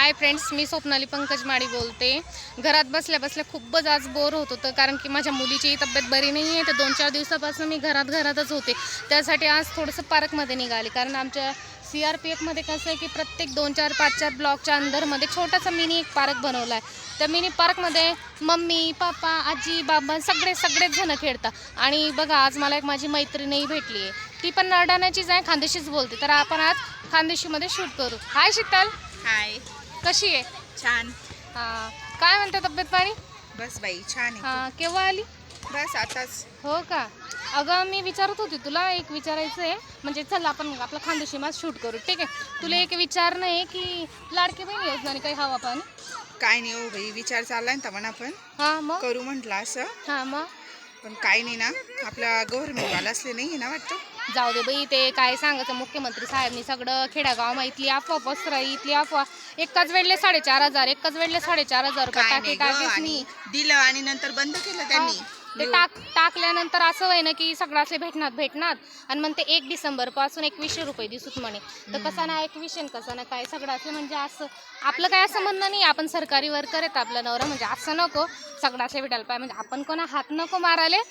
Hi friends, मी स्वप्नाली पंकज माडी बोलते। घरात बसल्या बसल्या खूपच आज बोर होत होतं, कारण की माझ्या मुलीची तब्येत बरी नाही आहे। तर 2-4 दिवसापासून मी घरातच होते। त्यासाठी आज थोडंसं पार्कमध्ये निघाले, कारण आमच्या CRPF मध्ये कसं आहे की प्रत्येक 2-4 5-4 ब्लॉकच्या अंदरमध्ये छोटासा मिनी एक पार्क बनवला आहे। त्या मिनी पार्कमध्ये मम्मी पप्पा आजी बाबा सगळेच जण खेळतात। आणि बघा, आज मला एक माझी मैत्रीणही भेटली आहे, ती पण नरडाण्याचीच आहे, खानदेशीच बोलते। तर आपण आज खानदेशीमध्ये शूट करू। हाय शीतल, हाय, कशी आहे? छान। हां, काय म्हणते तब्येत पाणी? बस बाई छान आहे। हां, केव्हा आली? बस आताच। हो का? अगं, मी विचारत होती, तुला एक विचारायचं आहे। म्हणजे चल आपण आपलं खानदेशी मध्ये शूट करू, ठीक आहे? तुला एक विचारणं आहे की लाडकी बहीण योजनाने काही हवा पाणी? काय नाही हो बाई, विचार चाललाय ना पण आपण हां मग? करू म्हटलं असं, हां मग? पण काय नाही ना, आपला गव्हर्नमेंट वाला असले नाही ना वाटतं। जाऊ दे बाई, ते काय सांगायचं, मुख्यमंत्री साहेबनी सगळं खेड्यागाव इथली अफवा पसराई, इथली अफवा। एकाच वेळेला 4,500, एकाच वेळेला 4,500 रुपये काय टाके नाही ग, टाकेच आणि नाही दिलं आणि नंतर बंद केलं त्यांनी। ते टाकल्यानंतर असं होय ना की सगळ्याचे भेटणार आणि मग ते 1 डिसेंबर पासून 2100 रुपये दिसूत म्हणे। तर कसा ना 2100 कसा ना काय सगळ्याचे, म्हणजे असं आपलं काय असं म्हणणं नाही, आपण सरकारी वर्कर आहेत, आपला नवरा म्हणजे असं नको सगळ्याचे भेटायला पाहिजे, म्हणजे आपण कोणा हात नको मारायले।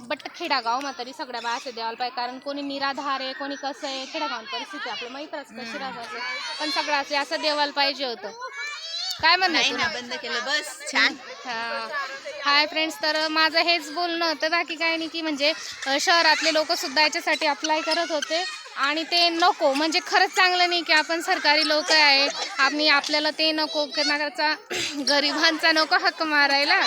बट खेडागाव मा तरी सगळ्या बायाचे द्यायला पाहिजे, कारण कोणी निराधार आहे, कोणी कसं आहे, खेडागाव परिस्थिती आपलं माहीतच कशी राहते, पण सगळ्याचे असं द्यायला पाहिजे होतं। काय म्हणणं नाही ना, बंद केलं, बस छान। हाय फ्रेंड्स, तर माझं हेच बोलणं होतं, बाकी काय नाही की म्हणजे शहरातले लोक सुद्धा याच्यासाठी अप्लाय करत होते, आणि ते नको, म्हणजे खरंच चांगलं नाही की आपण सरकारी लोक आहे, आपल्याला ते नको करण्याचा गरिबांचा नको हक्क मारायला,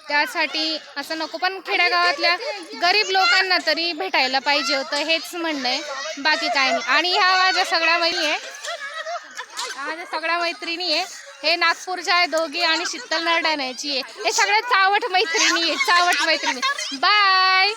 त्यासाठी असं नको। पण खेड्यागावातल्या गरीब लोकांना तरी भेटायला पाहिजे होतं, हेच म्हणणं आहे, बाकी काय नाही। आणि ह्या माझ्या सगळ्या मैत्रिणी आहे, हे नागपूरच्या आहे दोघी, आणि शीतल नरडाण्याची आहे, हे सगळ्यात चावट मैत्रिणी आहे, चावट मैत्रिणी। बाय।